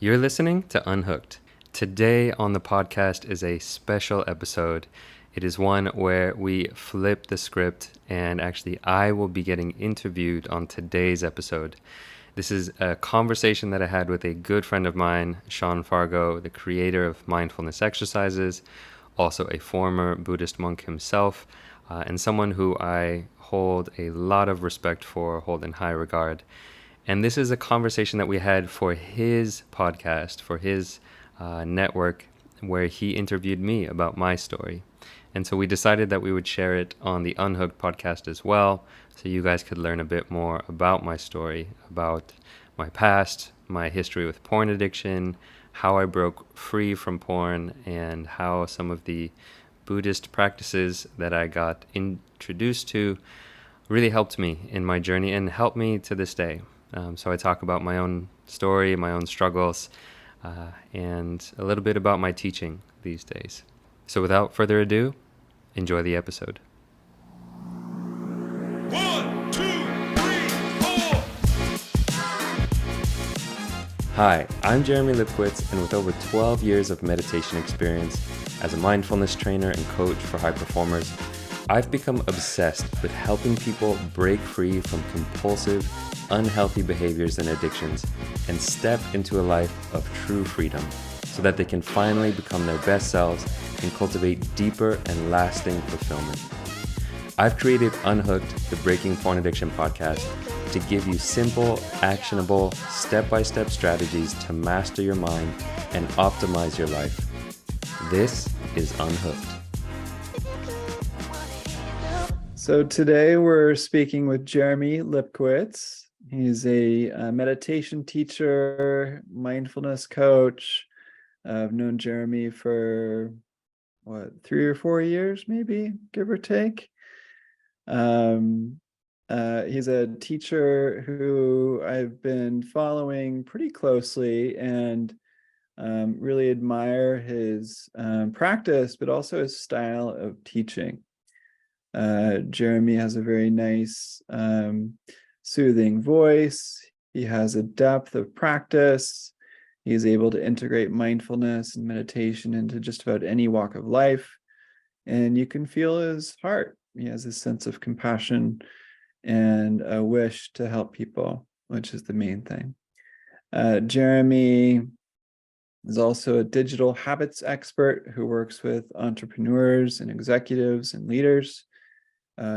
You're listening to Unhooked. Today on the podcast is a special episode. It is one where we flip the script, and actually, I will be getting interviewed on today's episode. This is a conversation that I had with a good friend of mine, Sean Fargo, the creator of mindfulness exercises, also a former Buddhist monk himself, and someone who I hold a lot of respect for, hold in high regard. And this is a conversation that we had for his podcast, for his network, where he interviewed me about my story. And so we decided that we would share it on the Unhooked podcast as well, so you guys could learn a bit more about my story, about my past, my history with porn addiction, how I broke free from porn, and how some of the Buddhist practices that I got introduced to really helped me in my journey and helped me to this day. So I talk about my own story, my own struggles, and a little bit about my teaching these days. So without further ado, enjoy the episode. 1, 2, 3, 4. Hi, I'm Jeremy Lipkowitz, and with over 12 years of meditation experience as a mindfulness trainer and coach for high performers, I've become obsessed with helping people break free from compulsive, unhealthy behaviors and addictions and step into a life of true freedom so that they can finally become their best selves and cultivate deeper and lasting fulfillment. I've created Unhooked, the Breaking Porn Addiction podcast, to give you simple, actionable, step-by-step strategies to master your mind and optimize your life. This is Unhooked. So today we're speaking with Jeremy Lipkowitz. He's a meditation teacher, mindfulness coach. I've known Jeremy for 3 or 4 years, maybe, give or take. He's a teacher who I've been following pretty closely and really admire his practice, but also his style of teaching. Jeremy has a very nice, soothing voice. He has a depth of practice. He's able to integrate mindfulness and meditation into just about any walk of life. And you can feel his heart. He has a sense of compassion and a wish to help people, which is the main thing. Jeremy is also a digital habits expert who works with entrepreneurs and executives and leaders.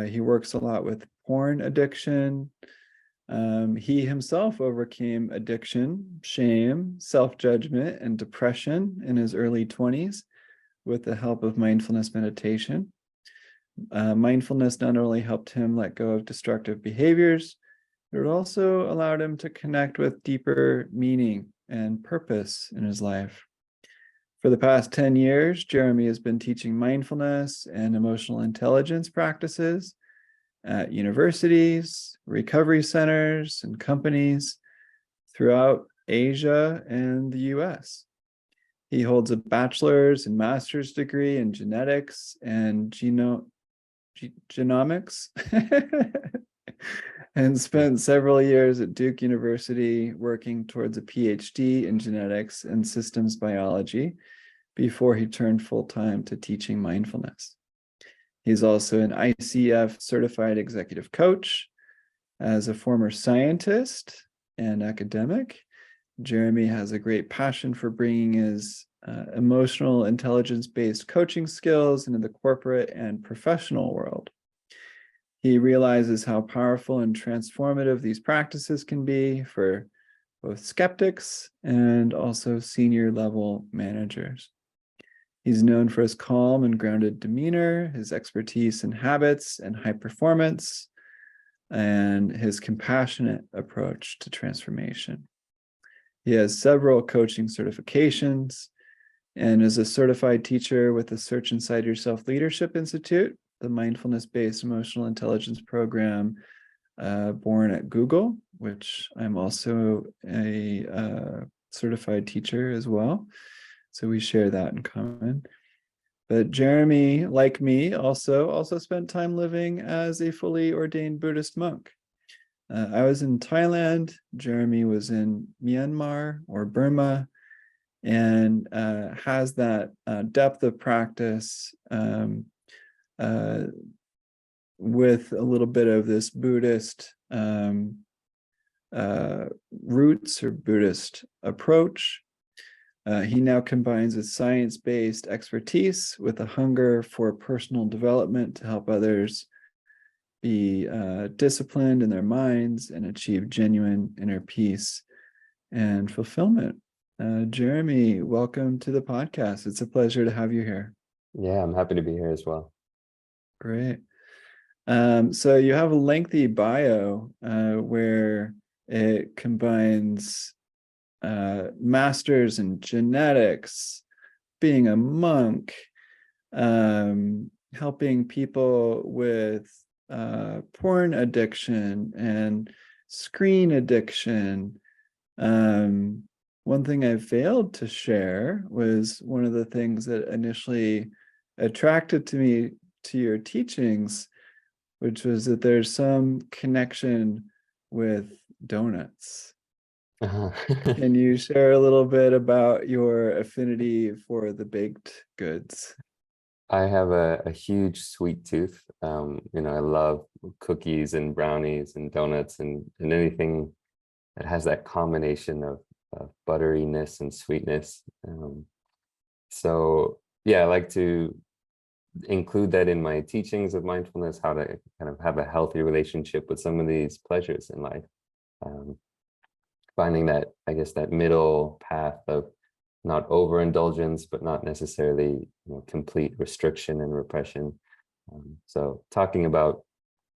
He works a lot with porn addiction. He himself overcame addiction, shame, self-judgment, and depression in his early 20s with the help of mindfulness meditation. Mindfulness not only helped him let go of destructive behaviors, but it also allowed him to connect with deeper meaning and purpose in his life. For the past 10 years, Jeremy has been teaching mindfulness and emotional intelligence practices at universities, recovery centers, and companies throughout Asia and the US. He holds a bachelor's and master's degree in genetics and genomics and spent several years at Duke University working towards a PhD in genetics and systems biology before he turned full-time to teaching mindfulness. He's also an ICF certified executive coach. As a former scientist and academic, Jeremy has a great passion for bringing his emotional intelligence-based coaching skills into the corporate and professional world. He realizes how powerful and transformative these practices can be for both skeptics and also senior level managers. He's known for his calm and grounded demeanor, his expertise in habits and high performance, and his compassionate approach to transformation. He has several coaching certifications and is a certified teacher with the Search Inside Yourself Leadership Institute, the mindfulness-based emotional intelligence program born at Google, which I'm also a certified teacher as well. So we share that in common. But Jeremy, like me, also spent time living as a fully ordained Buddhist monk. I was in Thailand. Jeremy was in Myanmar or Burma. and has that depth of practice with a little bit of this Buddhist roots or Buddhist approach. He now combines his science-based expertise with a hunger for personal development to help others be disciplined in their minds and achieve genuine inner peace and fulfillment. Jeremy, welcome to the podcast. It's a pleasure to have you here. Yeah, I'm happy to be here as well. Great. So you have a lengthy bio where it combines masters in genetics, being a monk, helping people with porn addiction and screen addiction. One thing I failed to share was one of the things that initially attracted to me to your teachings, which was that there's some connection with donuts. Can you share a little bit about your affinity for the baked goods? I have a huge sweet tooth. I love cookies and brownies and donuts and anything that has that combination of butteriness and sweetness. So yeah, I like to include that in my teachings of mindfulness, how to kind of have a healthy relationship with some of these pleasures in life. Finding that, I guess, that middle path of not overindulgence, but not necessarily complete restriction and repression. So talking about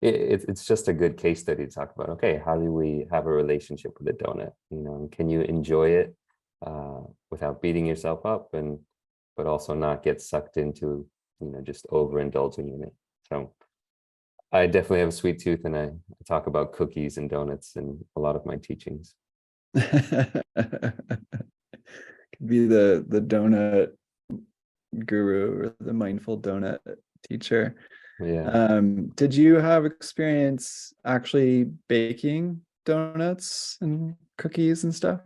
it's just a good case study to talk about, okay, how do we have a relationship with a donut? Can you enjoy it without beating yourself up, but also not get sucked into just overindulging in it. So I definitely have a sweet tooth, and I talk about cookies and donuts in a lot of my teachings. Could be the donut guru or the mindful donut teacher. Yeah. Did you have experience actually baking donuts and cookies and stuff?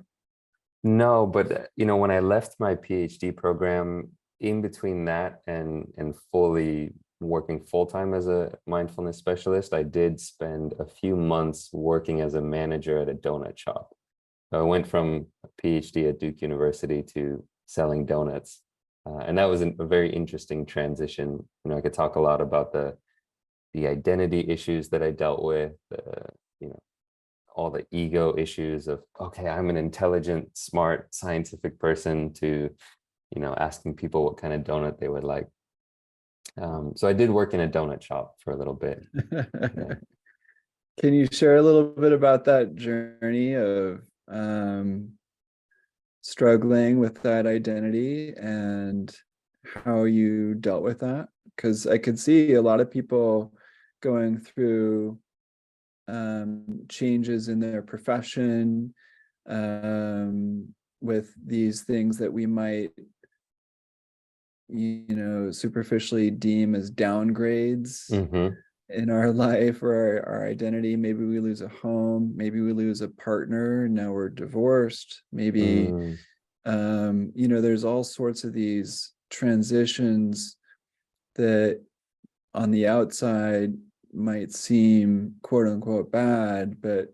No, but when I left my PhD program, in between that and fully working full-time as a mindfulness specialist, I did spend a few months working as a manager at a donut shop. So I went from a PhD at Duke University to selling donuts. And that was a very interesting transition. I could talk a lot about the identity issues that I dealt with, all the ego issues of, okay, I'm an intelligent, smart, scientific person, to, asking people what kind of donut they would like. So I did work in a donut shop for a little bit. Yeah. Can you share a little bit about that journey of struggling with that identity and how you dealt with that? Because I could see a lot of people going through changes in their profession with these things that we might superficially deem as downgrades Mm-hmm. in our life or our identity. Maybe we lose a home, maybe we lose a partner, now we're divorced, maybe there's all sorts of these transitions that on the outside might seem quote unquote bad, but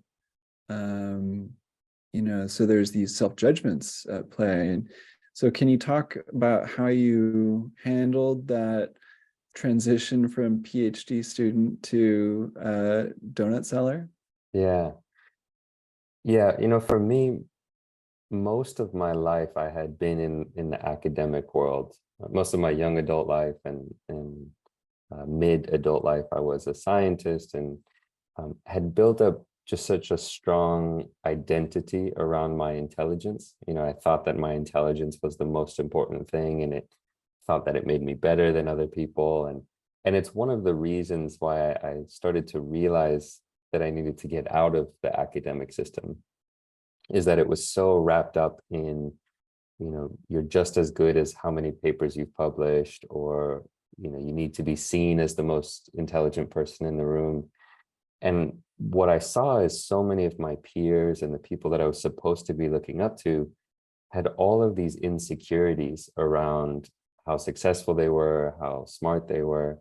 so there's these self-judgments at play. And so can you talk about how you handled that transition from PhD student to donut seller? Yeah. For me, most of my life I had been in the academic world. Most of my young adult life and mid adult life, I was a scientist and had built up just such a strong identity around my intelligence. I thought that my intelligence was the most important thing, and it thought that it made me better than other people. And it's one of the reasons why I started to realize that I needed to get out of the academic system, is that it was so wrapped up in, you're just as good as how many papers you've published, or, you need to be seen as the most intelligent person in the room. And what I saw is so many of my peers and the people that I was supposed to be looking up to had all of these insecurities around how successful they were, how smart they were.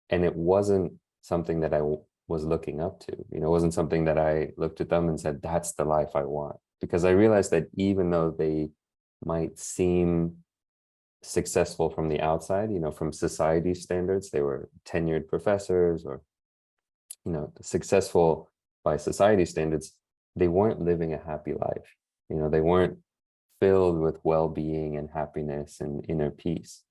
And it wasn't something that was looking up to. You know, it wasn't something that I looked at them and said, that's the life I want. Because I realized that even though they might seem successful from the outside, you know, from society standards, they were tenured professors or, you know, successful by society standards, they weren't living a happy life. You know, they weren't filled with well-being and happiness and inner peace.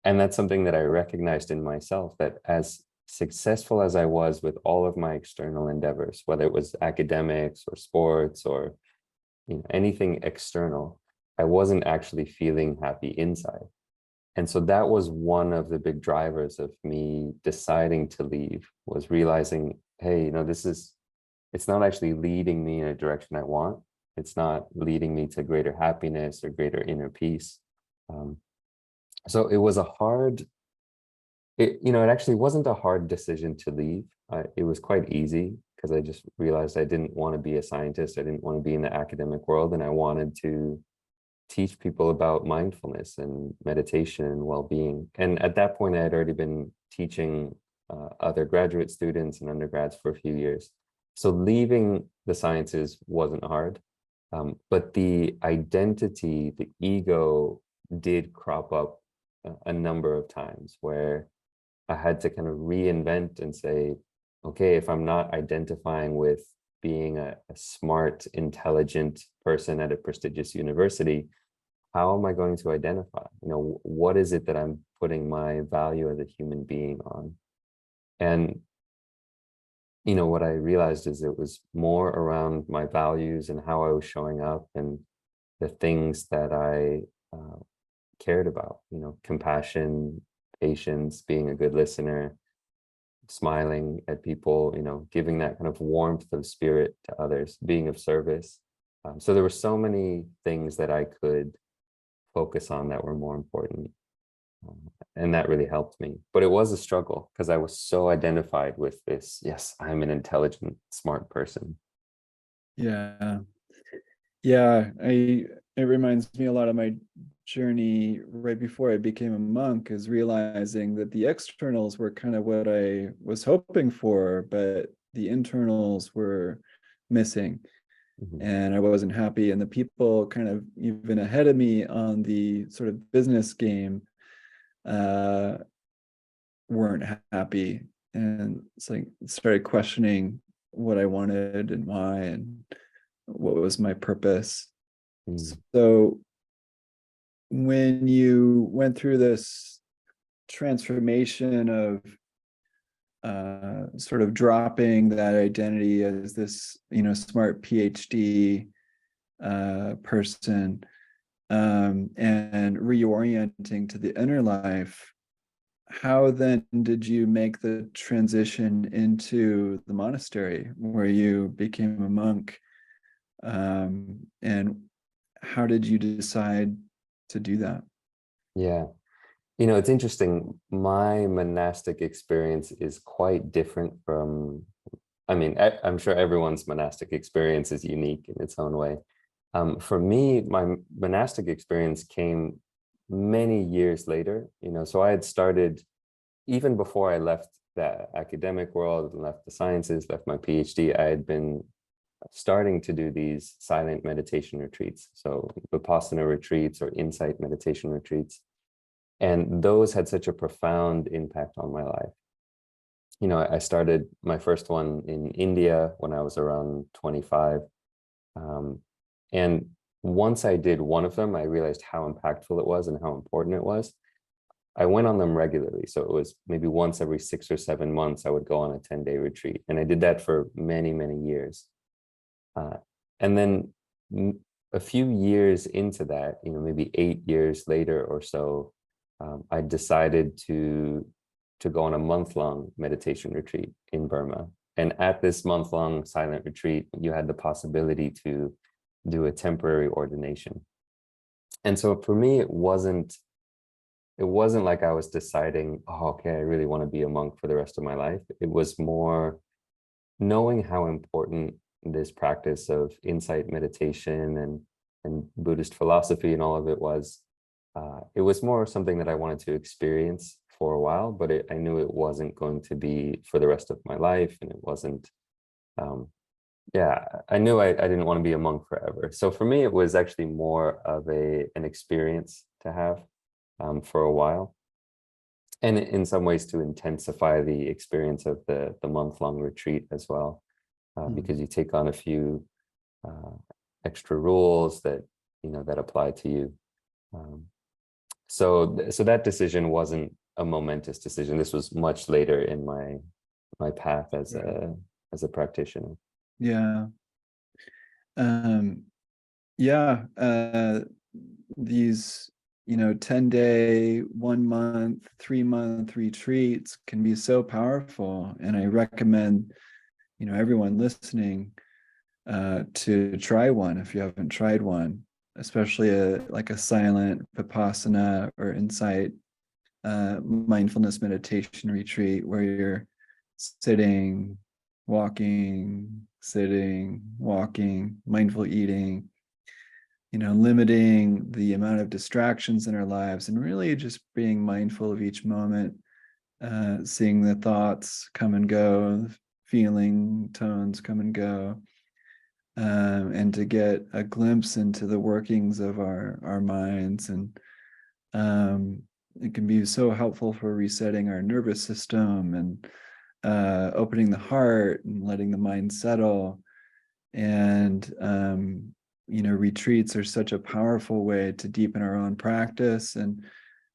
And that's something that I recognized in myself, that as successful as I was with all of my external endeavors, whether it was academics or sports or, you know, anything external, I wasn't actually feeling happy inside. And so that was one of the big drivers of me deciding to leave, was realizing, hey, you know, it's not actually leading me in a direction I want. It's not leading me to greater happiness or greater inner peace. So it was it actually wasn't a hard decision to leave. It was quite easy because I just realized I didn't want to be a scientist. I didn't want to be in the academic world, and I wanted to teach people about mindfulness and meditation and well-being. And at that point, I had already been teaching other graduate students and undergrads for a few years. So leaving the sciences wasn't hard, but the identity, the ego did crop up a number of times where I had to kind of reinvent and say, okay, if I'm not identifying with being a smart, intelligent person at a prestigious university, how am I going to identify? You know, what is it that I'm putting my value as a human being on? And, you know, what I realized is it was more around my values and how I was showing up and the things that I cared about, you know, compassion, patience, being a good listener, smiling at people, you know, giving that kind of warmth of spirit to others, being of service. So there were so many things that I could focus on that were more important. And that really helped me. But it was a struggle because I was so identified with this, yes, I'm an intelligent, smart person. Yeah. Yeah, it reminds me a lot of my journey right before I became a monk, is realizing that the externals were kind of what I was hoping for, but the internals were missing. Mhm. And I wasn't happy. And the people kind of even ahead of me on the sort of business game uh, weren't happy. And it's like started questioning what I wanted and why and what was my purpose. Mm. So when you went through this transformation of sort of dropping that identity as this, you know, smart PhD person, and reorienting to the inner life, how then did you make the transition into the monastery where you became a monk? And how did you decide to do that? Yeah. You know, it's interesting. My monastic experience is quite different from, I mean, I'm sure everyone's monastic experience is unique in its own way. For me, my monastic experience came many years later, you know, so I had started even before I left the academic world, left the sciences, left my PhD, I had been starting to do these silent meditation retreats. So vipassana retreats or insight meditation retreats. And those had such a profound impact on my life. You know, I started my first one in India when I was around 25. And once I did one of them, I realized how impactful it was and how important it was. I went on them regularly. So it was maybe once every 6 or 7 months, I would go on a 10-day retreat. And I did that for many, many years. And then a few years into that, you know, maybe 8 years later or so, I decided to go on a month-long meditation retreat in Burma. And at this month-long silent retreat, you had the possibility to do a temporary ordination. And so for me, it wasn't like I was deciding, oh, okay, I really want to be a monk for the rest of my life. It was more knowing how important this practice of insight meditation and Buddhist philosophy and all of it was more something that I wanted to experience for a while, but I knew it wasn't going to be for the rest of my life, and it wasn't. Yeah, I knew I didn't want to be a monk forever. So for me, it was actually more of an experience to have for a while, and in some ways to intensify the experience of the month-long retreat as well, because you take on a few extra rules that that apply to you. So that decision wasn't a momentous decision. This was much later in my path as a practitioner. Yeah. Yeah. These, 10-day, 1 month, 3 month retreats can be so powerful. And I recommend, everyone listening to try one if you haven't tried one, especially like a silent vipassana or insight mindfulness meditation retreat where you're sitting, walking, sitting, walking, mindful eating, limiting the amount of distractions in our lives and really just being mindful of each moment, seeing the thoughts come and go, feeling tones come and go, and to get a glimpse into the workings of our minds. And it can be so helpful for resetting our nervous system and opening the heart and letting the mind settle. And retreats are such a powerful way to deepen our own practice and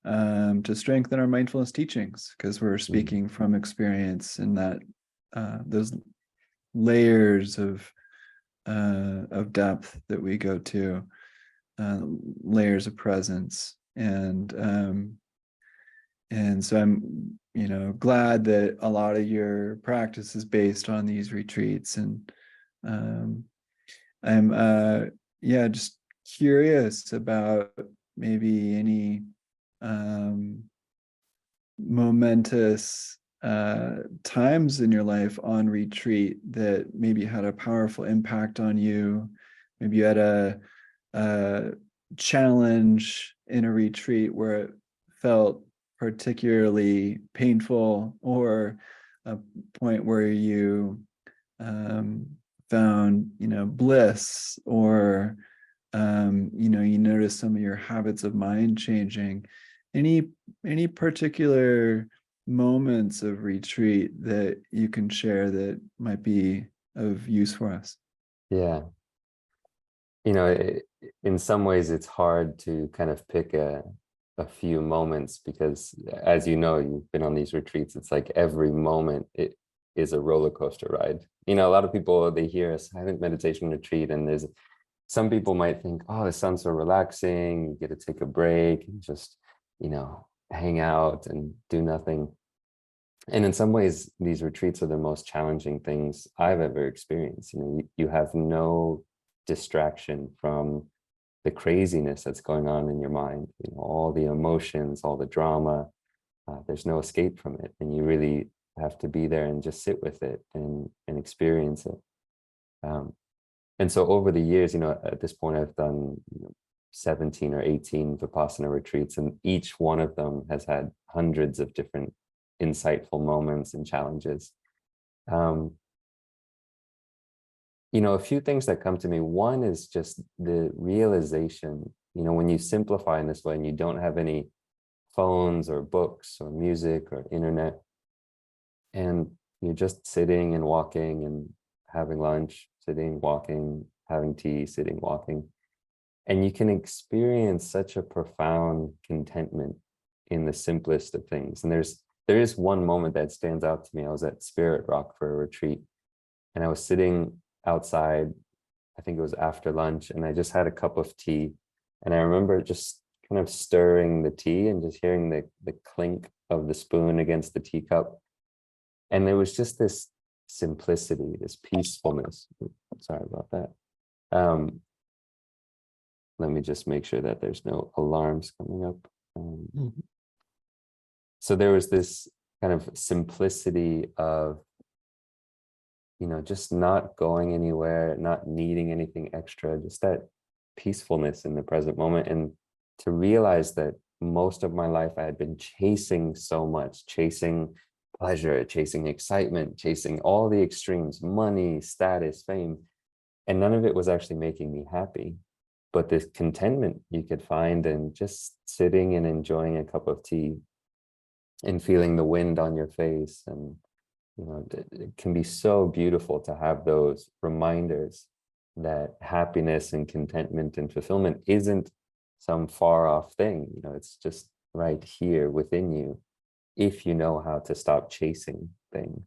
to strengthen our mindfulness teachings, because we're speaking from experience, and that those layers of depth that we go to, layers of presence. And so I'm glad that a lot of your practice is based on these retreats. And I'm just curious about maybe any momentous times in your life on retreat that maybe had a powerful impact on you. Maybe you had a challenge in a retreat where it felt particularly painful, or a point where you found bliss, or you notice some of your habits of mind changing. Any particular moments of retreat that you can share that might be of use for us? Yeah. In some ways it's hard to kind of pick a few moments, because as you've been on these retreats, it's like every moment it is a roller coaster ride. A lot of people, they hear a silent meditation retreat, and there's some people might think, oh, this sounds so relaxing, you get to take a break and just hang out and do nothing. And in some ways these retreats are the most challenging things I've ever experienced. You have no distraction from the craziness that's going on in your mind, all the emotions, all the drama. There's no escape from it, and you really have to be there and just sit with it and experience it. And so over the years, at this point, I've done 17 or 18 Vipassana retreats, and each one of them has had hundreds of different insightful moments and challenges. A few things that come to me. One is just the realization, when you simplify in this way and you don't have any phones or books or music or internet, and you're just sitting and walking and having lunch, sitting, walking, having tea, sitting, walking, and you can experience such a profound contentment in the simplest of things. And there is one moment that stands out to me. I was at Spirit Rock for a retreat, and I was sitting outside. I think it was after lunch, and I just had a cup of tea, and I remember just kind of stirring the tea and just hearing the clink of the spoon against the teacup. And there was just this simplicity, this peacefulness. Sorry about that. Let me just make sure that there's no alarms coming up. So there was this kind of simplicity of, just not going anywhere, not needing anything extra, just that peacefulness in the present moment, and to realize that most of my life I had been chasing so much, chasing pleasure, chasing excitement, chasing all the extremes, money, status, fame, and none of it was actually making me happy. But this contentment you could find in just sitting and enjoying a cup of tea and feeling the wind on your face, and it can be so beautiful to have those reminders that happiness and contentment and fulfillment isn't some far off thing. It's just right here within you if you know how to stop chasing things.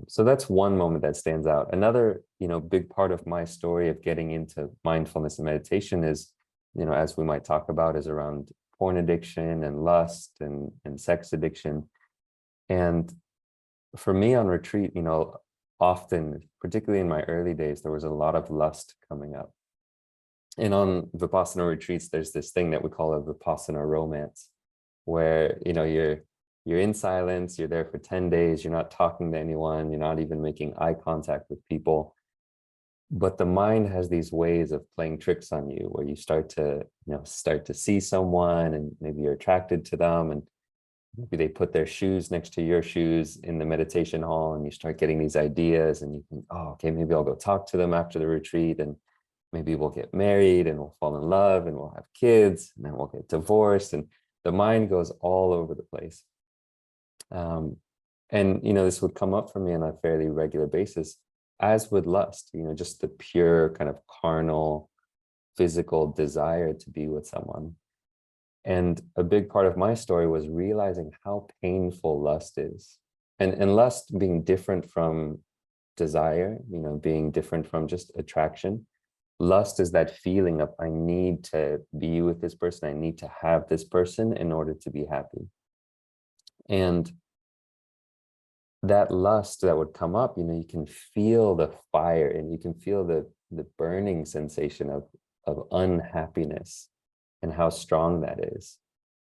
So that's one moment that stands out. Another, big part of my story of getting into mindfulness and meditation is, as we might talk about, is around porn addiction and lust and sex addiction. And for me on retreat, often, particularly in my early days, there was a lot of lust coming up. And on vipassana retreats, there's this thing that we call a vipassana romance, where you're in silence, you're there for 10 days, you're not talking to anyone, you're not even making eye contact with people. But the mind has these ways of playing tricks on you, where you start to see someone, and maybe you're attracted to them, and maybe they put their shoes next to your shoes in the meditation hall, and you start getting these ideas, and you think, oh, okay, maybe I'll go talk to them after the retreat, and maybe we'll get married, and we'll fall in love, and we'll have kids, and then we'll get divorced. And the mind goes all over the place. And this would come up for me on a fairly regular basis, as would lust, just the pure kind of carnal, physical desire to be with someone. And a big part of my story was realizing how painful lust is. And lust being different from desire, being different from just attraction. Lust is that feeling of, I need to be with this person, I need to have this person in order to be happy. And that lust that would come up, you can feel the fire, and you can feel the burning sensation of unhappiness, and how strong that is.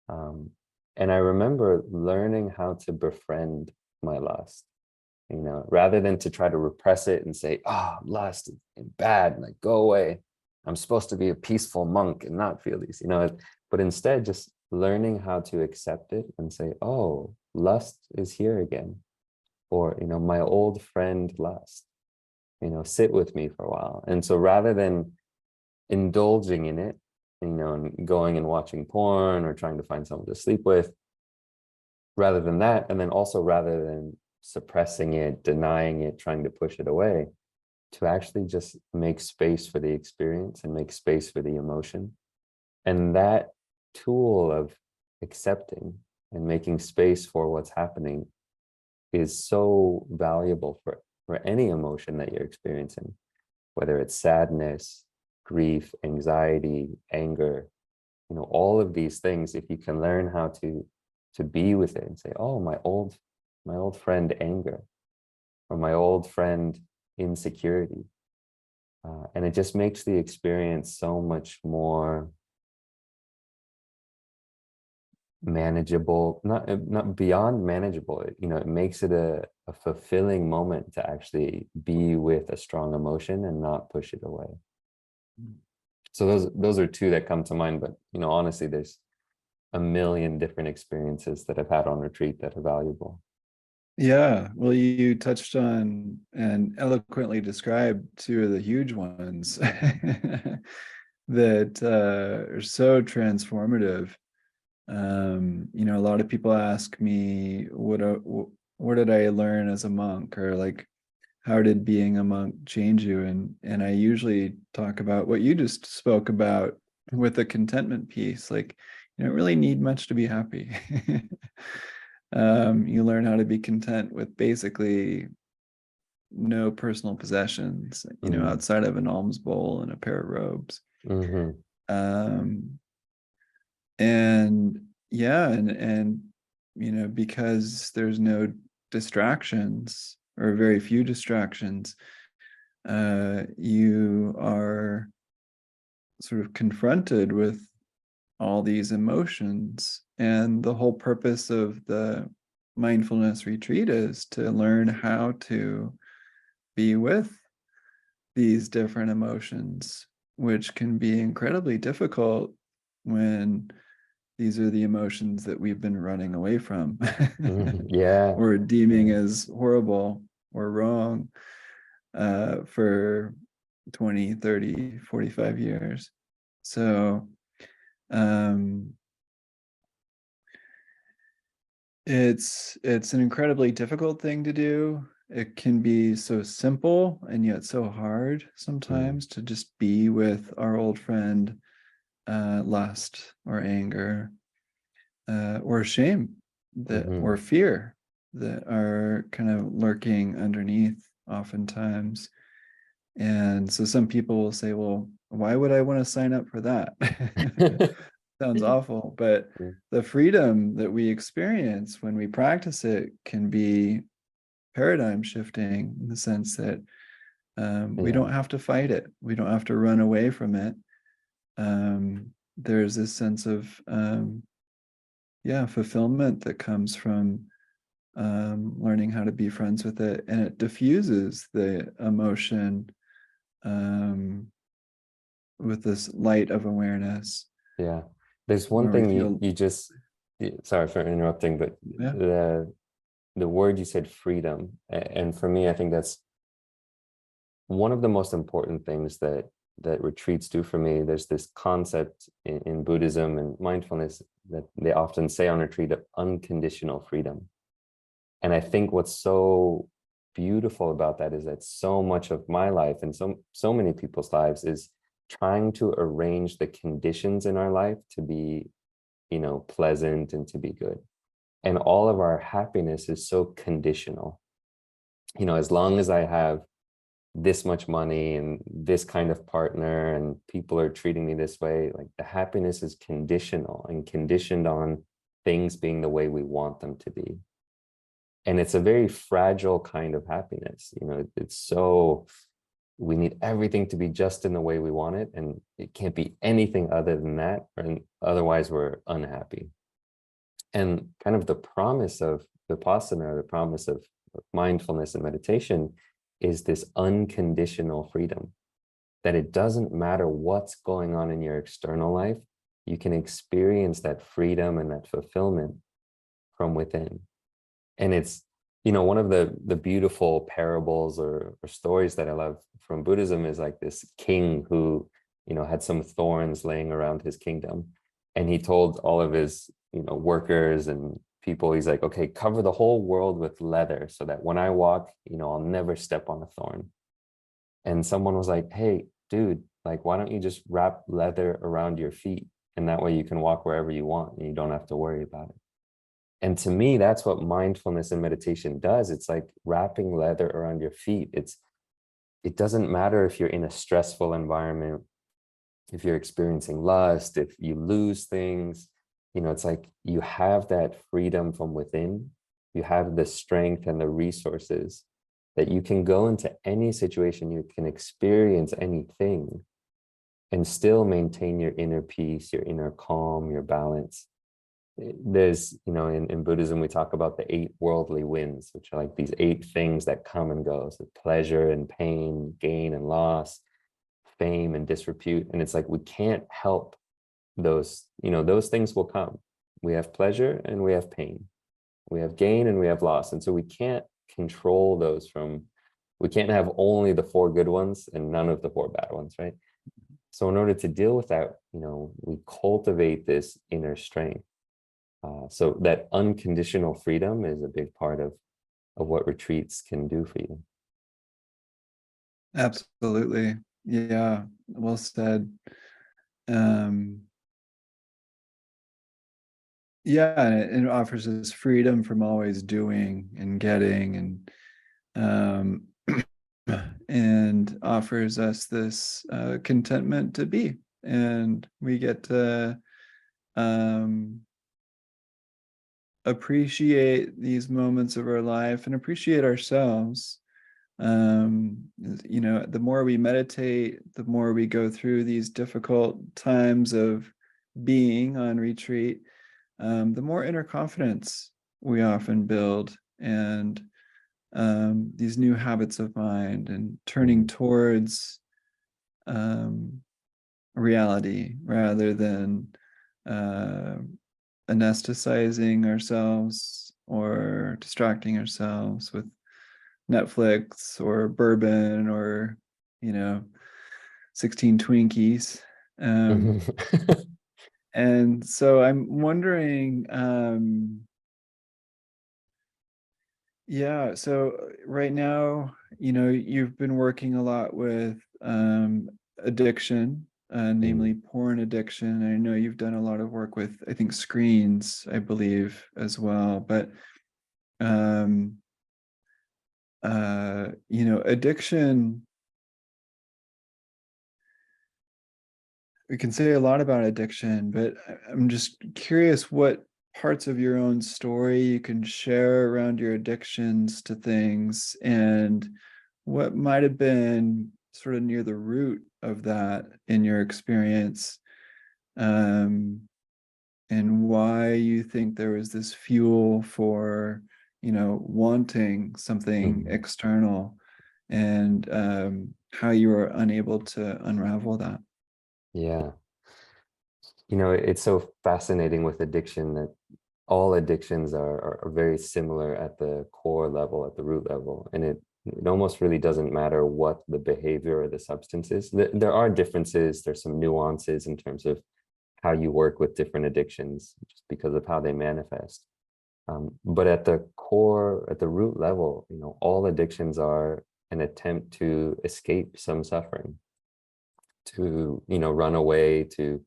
And I remember learning how to befriend my lust, rather than to try to repress it and say, oh, lust is bad, like, go away. I'm supposed to be a peaceful monk and not feel these, but instead just learning how to accept it and say, oh, lust is here again. Or, my old friend lust, sit with me for a while. And so rather than indulging in it, and going and watching porn or trying to find someone to sleep with, rather than that, and then also rather than suppressing it, denying it, trying to push it away, to actually just make space for the experience and make space for the emotion. And that tool of accepting and making space for what's happening is so valuable for any emotion that you're experiencing, whether it's sadness, grief, anxiety, anger, all of these things. If you can learn how to be with it and say, oh, my old friend anger, or my old friend insecurity, and it just makes the experience so much more manageable, not beyond manageable. It makes it a fulfilling moment to actually be with a strong emotion and not push it away. So those are two that come to mind, but honestly, there's a million different experiences that I've had on retreat that are valuable. Yeah, well, you touched on and eloquently described two of the huge ones that are so transformative. A lot of people ask me, what did I learn as a monk, or like, how did being a monk change you? And I usually talk about what you just spoke about with the contentment piece. Like, you don't really need much to be happy. You learn how to be content with basically no personal possessions, outside of an alms bowl and a pair of robes. Mm-hmm. And yeah, and because there's no distractions, or very few distractions, you are sort of confronted with all these emotions. And the whole purpose of the mindfulness retreat is to learn how to be with these different emotions, which can be incredibly difficult when these are the emotions that we've been running away from Yeah. or deeming as horrible or wrong for 20, 30, 45 years. So it's an incredibly difficult thing to do. It can be so simple and yet so hard sometimes to just be with our old friend lust or anger or shame that Mm-hmm. or fear that are kind of lurking underneath oftentimes. And so some people will say, well, why would I want to sign up for that? Sounds awful, but the freedom that we experience when we practice it can be paradigm shifting in the sense that we Yeah. don't have to fight it. We don't have to run away from it. There's this sense of fulfillment that comes from learning how to be friends with it, and it diffuses the emotion with this light of awareness Yeah. There's one where we thing feel, you just, sorry for interrupting, but yeah, the word you said, freedom, and for me, I think that's one of the most important things that retreats do for me. There's this concept in Buddhism and mindfulness that they often say on retreat of unconditional freedom. And I think what's so beautiful about that is that so much of my life and so many people's lives is trying to arrange the conditions in our life to be, pleasant and to be good. And all of our happiness is so conditional. As long as I have this much money and this kind of partner and people are treating me this way, like the happiness is conditional and conditioned on things being the way we want them to be. And it's a very fragile kind of happiness. It's so, we need everything to be just in the way we want it, and it can't be anything other than that, and otherwise we're unhappy. And kind of the promise of vipassana, the promise of mindfulness and meditation, is this unconditional freedom, that it doesn't matter what's going on in your external life, you can experience that freedom and that fulfillment from within. And it's, one of the beautiful parables or stories that I love from Buddhism is like this king who, had some thorns laying around his kingdom. And he told all of his, workers and people, he's like, okay, cover the whole world with leather so that when I walk, I'll never step on a thorn. And someone was like, hey, dude, like, why don't you just wrap leather around your feet? And that way you can walk wherever you want and you don't have to worry about it. And to me, that's what mindfulness and meditation does. It's like wrapping leather around your feet. It doesn't matter if you're in a stressful environment, if you're experiencing lust, if you lose things, it's like you have that freedom from within. You have the strength and the resources that you can go into any situation, you can experience anything and still maintain your inner peace, your inner calm, your balance. There's, in Buddhism, we talk about the 8 worldly winds, which are like these 8 things that come and go. So pleasure and pain, gain and loss, fame and disrepute. And it's like, we can't help those, those things will come. We have pleasure and we have pain. We have gain and we have loss. And so we can't control those we can't have only the 4 good ones and none of the 4 bad ones, right? So in order to deal with that, we cultivate this inner strength. So that unconditional freedom is a big part of what retreats can do for you. absolutely. Yeah, well said. Um, yeah, and it offers us freedom from always doing and getting and and offers us this contentment to be. And we get to appreciate these moments of our life and appreciate ourselves. The more we meditate, the more we go through these difficult times of being on retreat, the more inner confidence we often build, and these new habits of mind and turning Mm. towards reality rather than uh, anesthetizing ourselves or distracting ourselves with Netflix or bourbon or, 16 Twinkies. And so I'm wondering, yeah, so right now, you've been working a lot with addiction, namely Mm, porn addiction. I know you've done a lot of work with, I think, screens, I believe, as well. But um, addiction, we can say a lot about addiction, but I'm just curious what parts of your own story you can share around your addictions to things, and what might have been sort of near the root of that in your experience, um, and why you think there was this fuel for, wanting something mm, external, and how you were unable to unravel that. yeah. It's so fascinating with addiction that all addictions are very similar at the core level, at the root level. And it almost really doesn't matter what the behavior or the substance is. There are differences, there's some nuances in terms of how you work with different addictions just because of how they manifest. But at the core, at the root level, all addictions are an attempt to escape some suffering, to, run away, to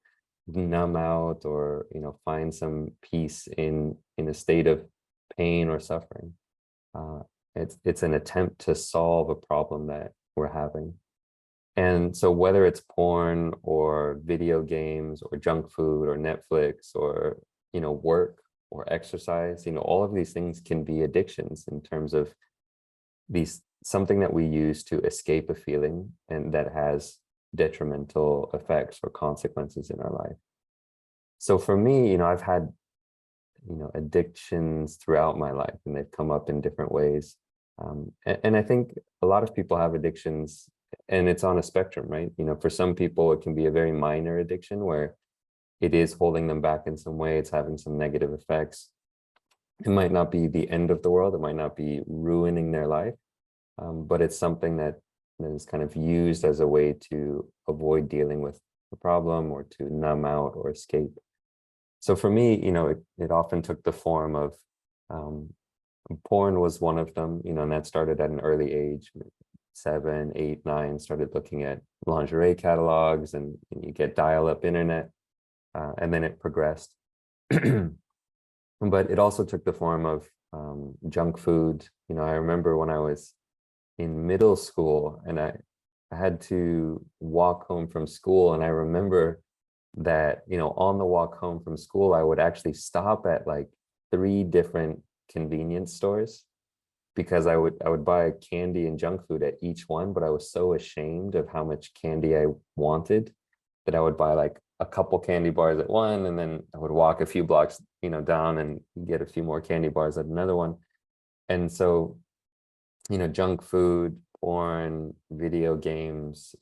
numb out, or, find some peace in a state of pain or suffering. Uh, it's an attempt to solve a problem that we're having. And so whether it's porn or video games or junk food or Netflix or, work or exercise, all of these things can be addictions in terms of these something that we use to escape a feeling and that has detrimental effects or consequences in our life. So for me, I've had, addictions throughout my life, and they've come up in different ways. And I think a lot of people have addictions, and it's on a spectrum, right? For some people, it can be a very minor addiction where it is holding them back in some way, it's having some negative effects. It might not be the end of the world, it might not be ruining their life, but it's something that is kind of used as a way to avoid dealing with the problem or to numb out or escape. So for me, it often took the form of um, porn was one of them, and that started at an early age, 7, 8, 9, started looking at lingerie catalogs, and you get dial-up internet, and then it progressed. But it also took the form of junk food. I remember when I was in middle school and I had to walk home from school, and I remember that, on the walk home from school, I would actually stop at like 3 different convenience stores because I would buy candy and junk food at each one, but I was so ashamed of how much candy I wanted that I would buy like a couple candy bars at one, and then I would walk a few blocks, down and get a few more candy bars at another one. And so, junk food, porn, video games,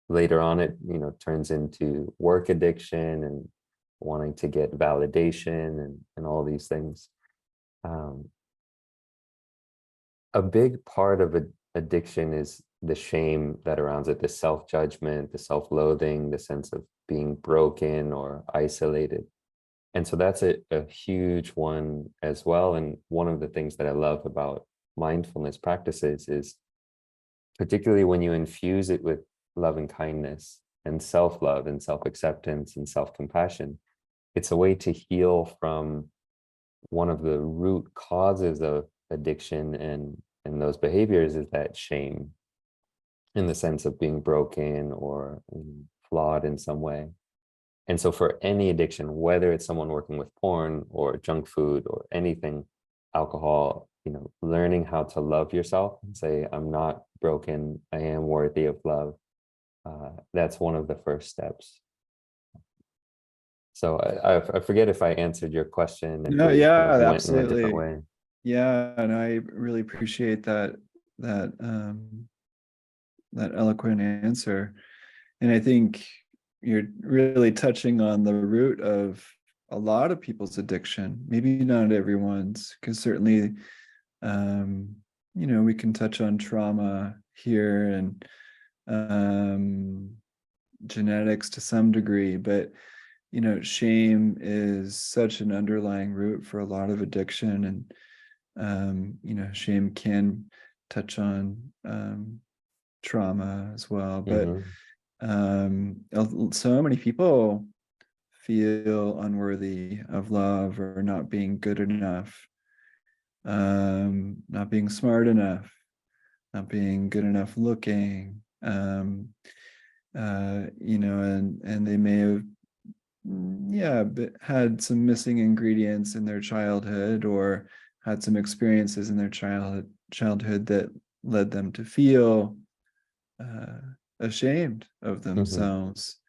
later on it, turns into work addiction and wanting to get validation and all these things. Um, a big part of addiction is the shame that surrounds it, the self-judgment, the self-loathing, the sense of being broken or isolated. And so that's a huge one as well. And one of the things that I love about mindfulness practices is particularly when you infuse it with love and kindness and self-love and self-acceptance and self-compassion, it's a way to heal from one of the root causes of addiction and those behaviors is that shame, in the sense of being broken or flawed in some way. And so for any addiction, whether it's someone working with porn or junk food or anything, alcohol, learning how to love yourself and say, I'm not broken, I am worthy of love. That's one of the first steps. So I forget if I answered your question, if No, we kind yeah, of went in a different absolutely. way. Yeah, and I really appreciate that that eloquent answer. And I think you're really touching on the root of a lot of people's addiction. Maybe not everyone's, because certainly, we can touch on trauma here and genetics to some degree, but shame is such an underlying root for a lot of addiction, and shame can touch on trauma as well. But so many people feel unworthy of love, or not being good enough, not being smart enough, not being good enough looking, and they may have had some missing ingredients in their childhood, or had some experiences in their childhood that led them to feel ashamed of themselves.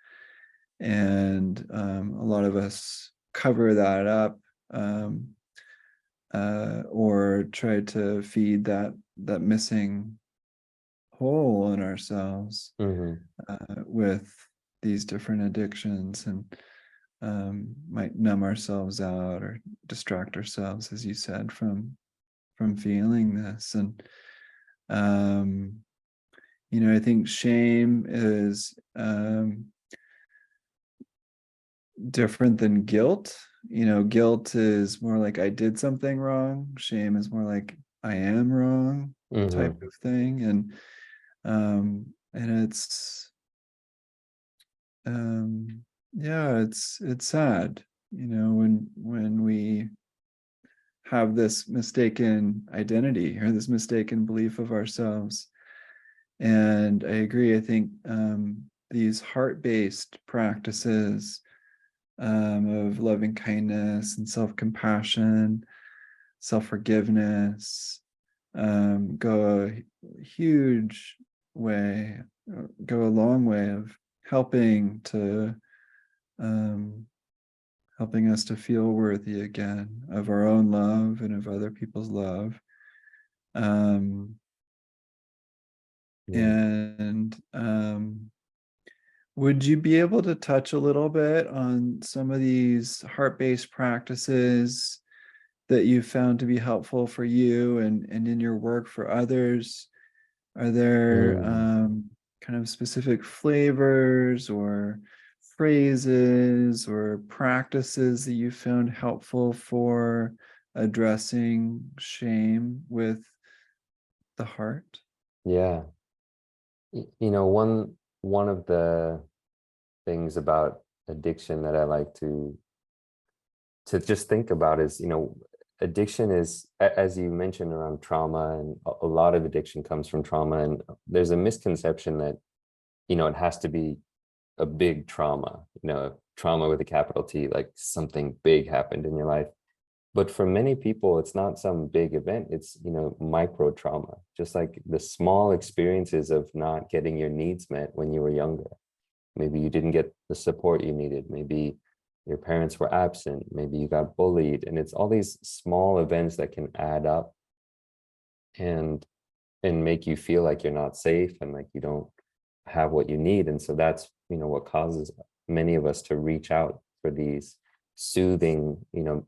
And a lot of us cover that up, or try to feed that missing hole in ourselves with these different addictions, and might numb ourselves out or distract ourselves, as you said, from feeling this. And I think shame is different than guilt. Guilt is more like I did something wrong. Shame is more like I am wrong type of thing. And it's it's sad, when we have this mistaken identity, or this mistaken belief of ourselves. And I agree. I think these heart-based practices of loving kindness and self-compassion, self-forgiveness, go a long way of helping us to feel worthy again of our own love and of other people's love. Would you be able to touch a little bit on some of these heart-based practices that you found to be helpful for you and in your work for others? Are there kind of specific flavors or phrases or practices that you found helpful for addressing shame with the heart? Yeah. One of the things about addiction that I like to just think about is, addiction is, as you mentioned, around trauma, and a lot of addiction comes from trauma. And there's a misconception that, it has to be a big trauma, trauma with a capital T, like something big happened in your life. But for many people, it's not some big event. It's, micro trauma, just like the small experiences of not getting your needs met when you were younger. Maybe you didn't get the support you needed. Maybe your parents were absent. Maybe you got bullied. And it's all these small events that can add up and make you feel like you're not safe and like you don't have what you need. And so that's, what causes many of us to reach out for these soothing,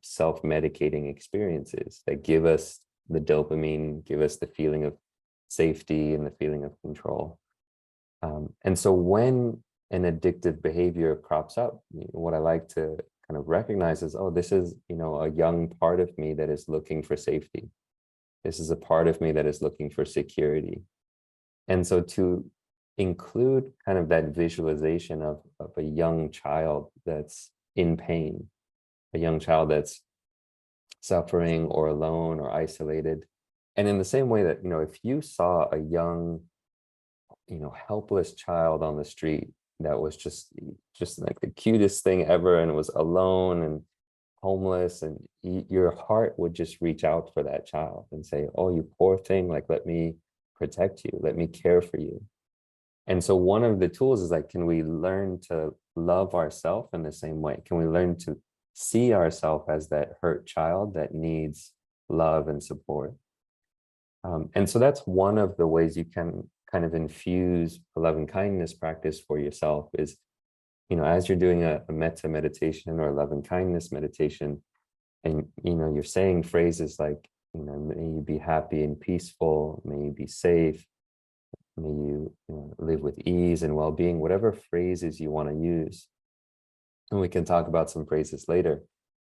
self-medicating experiences that give us the dopamine, give us the feeling of safety and the feeling of control. And so when an addictive behavior crops up, what I like to kind of recognize is, oh, this is, a young part of me that is looking for safety. This is a part of me that is looking for security. And so to include kind of that visualization of a young child that's in pain, a young child that's suffering or alone or isolated. And in the same way that, if you saw a young, helpless child on the street that was just like the cutest thing ever and was alone and homeless, and your heart would just reach out for that child and say, oh, you poor thing, like, let me protect you, let me care for you. And so one of the tools is like, can we learn to love ourselves in the same way? Can we learn to see ourselves as that hurt child that needs love and support? And so that's one of the ways you can kind of infuse a loving kindness practice for yourself, is as you're doing a metta meditation or a loving kindness meditation, and you're saying phrases like, may you be happy and peaceful, may you be safe, may you live with ease and well-being, whatever phrases you want to use. And we can talk about some phrases later,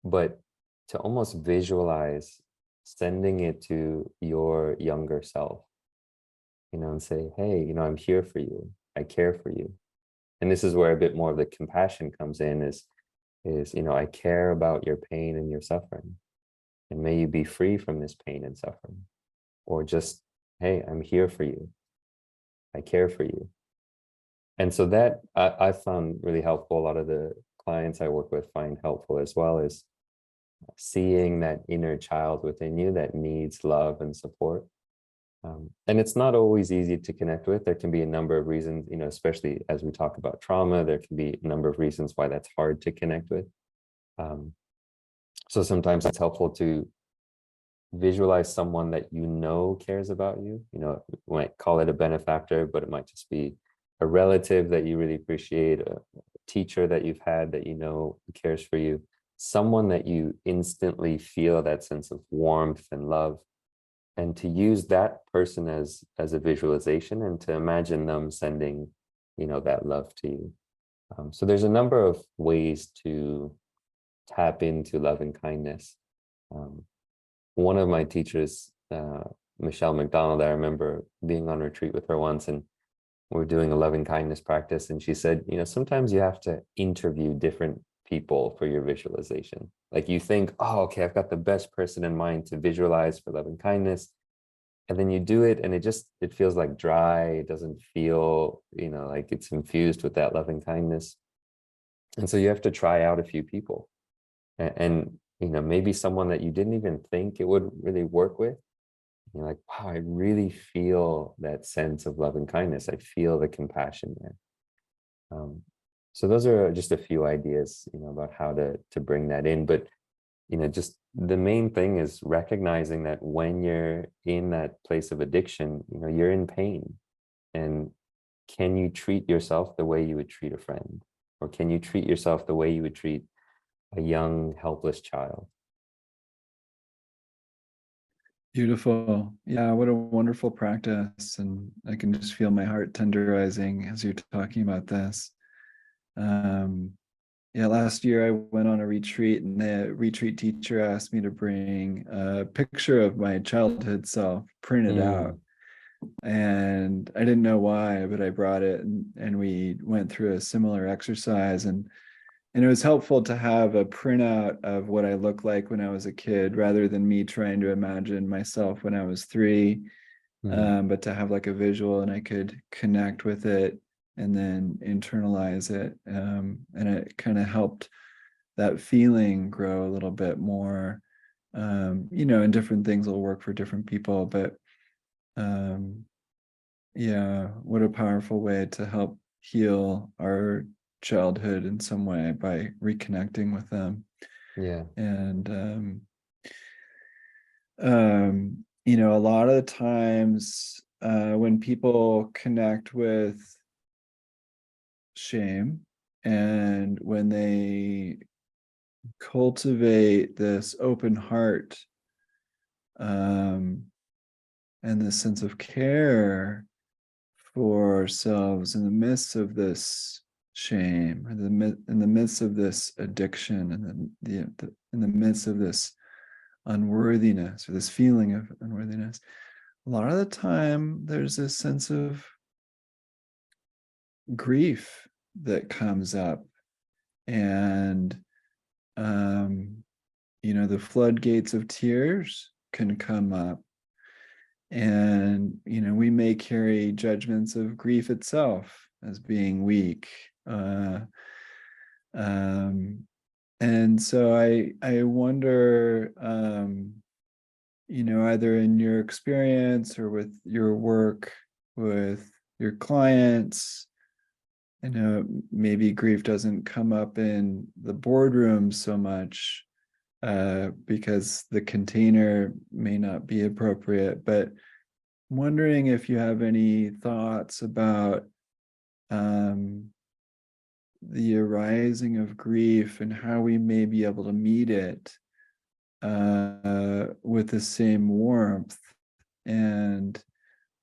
but to almost visualize sending it to your younger self, and say, hey, I'm here for you, I care for you. And this is where a bit more of the compassion comes in, is I care about your pain and your suffering, and may you be free from this pain and suffering. Or just, hey, I'm here for you, I care for you. And so that I found really helpful. A lot of the clients I work with find helpful as well, is seeing that inner child within you that needs love and support. And it's not always easy to connect with. There can be a number of reasons, especially as we talk about trauma, there can be a number of reasons why that's hard to connect with. So sometimes it's helpful to visualize someone that cares about you. We might call it a benefactor, but it might just be a relative that you really appreciate, a teacher that you've had that cares for you, someone that you instantly feel that sense of warmth and love, and to use that person as a visualization, and to imagine them sending that love to you. So there's a number of ways to tap into love and kindness. One of my teachers, Michelle McDonald, I remember being on retreat with her once, and we're doing a loving kindness practice, and she said, sometimes you have to interview different people for your visualization. Like, you think, oh, okay, I've got the best person in mind to visualize for loving kindness, and then you do it, and it feels like dry. It doesn't feel like it's infused with that loving kindness. And so you have to try out a few people, and maybe someone that you didn't even think it would really work with. You're like, wow, I really feel that sense of love and kindness. I feel the compassion there. So those are just a few ideas, about how to bring that in. But, just the main thing is recognizing that when you're in that place of addiction, you're in pain. And can you treat yourself the way you would treat a friend? Or can you treat yourself the way you would treat a young, helpless child? Beautiful. Yeah, what a wonderful practice. And I can just feel my heart tenderizing as you're talking about this. Yeah, last year I went on a retreat, and the retreat teacher asked me to bring a picture of my childhood self printed out. Mm, And I didn't know why, but I brought it, and we went through a similar exercise. And it was helpful to have a printout of what I looked like when I was a kid, rather than me trying to imagine myself when I was 3, mm, but to have like a visual, and I could connect with it and then internalize it. And it kind of helped that feeling grow a little bit more. And different things will work for different people, but um, yeah, what a powerful way to help heal our childhood in some way by reconnecting with them. yeah. And a lot of the times when people connect with shame, and when they cultivate this open heart, um, and this sense of care for ourselves in the midst of this shame, in the midst of this addiction, and in the midst of this unworthiness, or this feeling of unworthiness, a lot of the time there's this sense of grief that comes up. And the floodgates of tears can come up, and we may carry judgments of grief itself as being weak. Uh, um, and so I wonder, either in your experience or with your work with your clients, maybe grief doesn't come up in the boardroom so much, because the container may not be appropriate, but I'm wondering if you have any thoughts about the arising of grief and how we may be able to meet it with the same warmth. And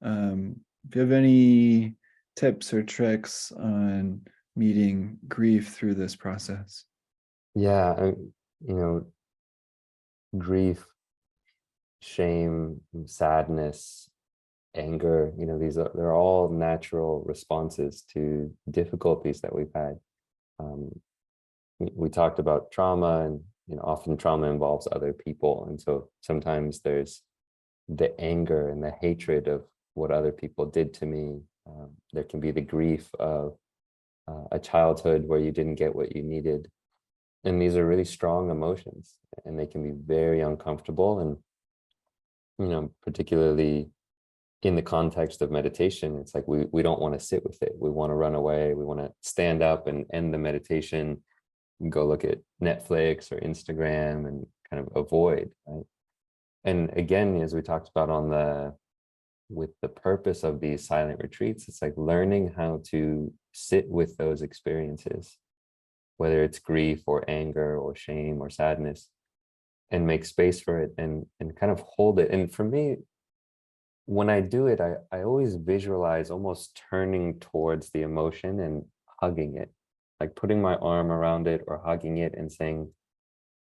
if you have any tips or tricks on meeting grief through this process. Yeah, you know, grief, shame, sadness, anger, they're all natural responses to difficulties that we've had. We talked about trauma, and often trauma involves other people, and so sometimes there's the anger and the hatred of what other people did to me. There can be the grief of a childhood where you didn't get what you needed, and these are really strong emotions, and they can be very uncomfortable. And particularly in the context of meditation, it's like we don't want to sit with it. We want to run away. We want to stand up and end the meditation, go look at Netflix or Instagram and kind of avoid, right? And again, as we talked about with the purpose of these silent retreats, it's like learning how to sit with those experiences, whether it's grief or anger or shame or sadness, and make space for it and kind of hold it. And for me, when I do it, I always visualize almost turning towards the emotion and hugging it, like putting my arm around it or hugging it and saying,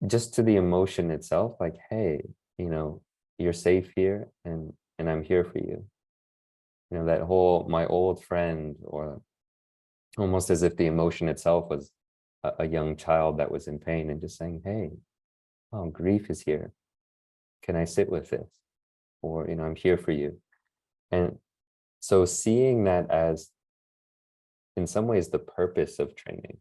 just to the emotion itself, like, hey, you're safe here, and I'm here for you. That whole my old friend, or almost as if the emotion itself was a young child that was in pain, and just saying, hey, oh, grief is here. Can I sit with this? Or, I'm here for you. And so seeing that as, in some ways, the purpose of training,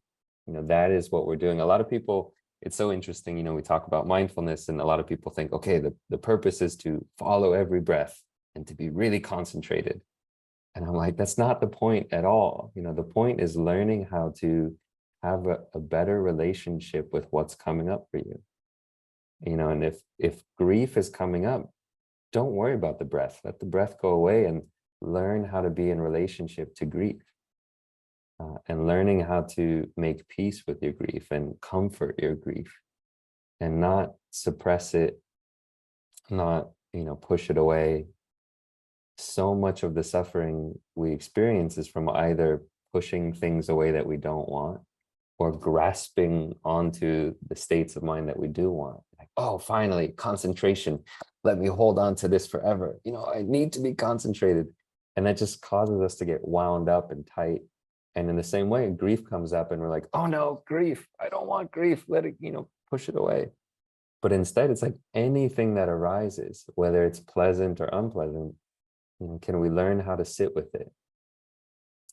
that is what we're doing. A lot of people, it's so interesting, we talk about mindfulness, and a lot of people think, okay, the purpose is to follow every breath and to be really concentrated. And I'm like, that's not the point at all. The point is learning how to have a better relationship with what's coming up for you. And if grief is coming up, don't worry about the breath. Let the breath go away and learn how to be in relationship to grief, and learning how to make peace with your grief and comfort your grief, and not suppress it, not, push it away. So much of the suffering we experience is from either pushing things away that we don't want, or grasping onto the states of mind that we do want. Like, oh, finally, concentration. Let me hold on to this forever. I need to be concentrated. And that just causes us to get wound up and tight. And in the same way, grief comes up and we're like, oh no, grief. I don't want grief. Let it, push it away. But instead, it's like anything that arises, whether it's pleasant or unpleasant, can we learn how to sit with it?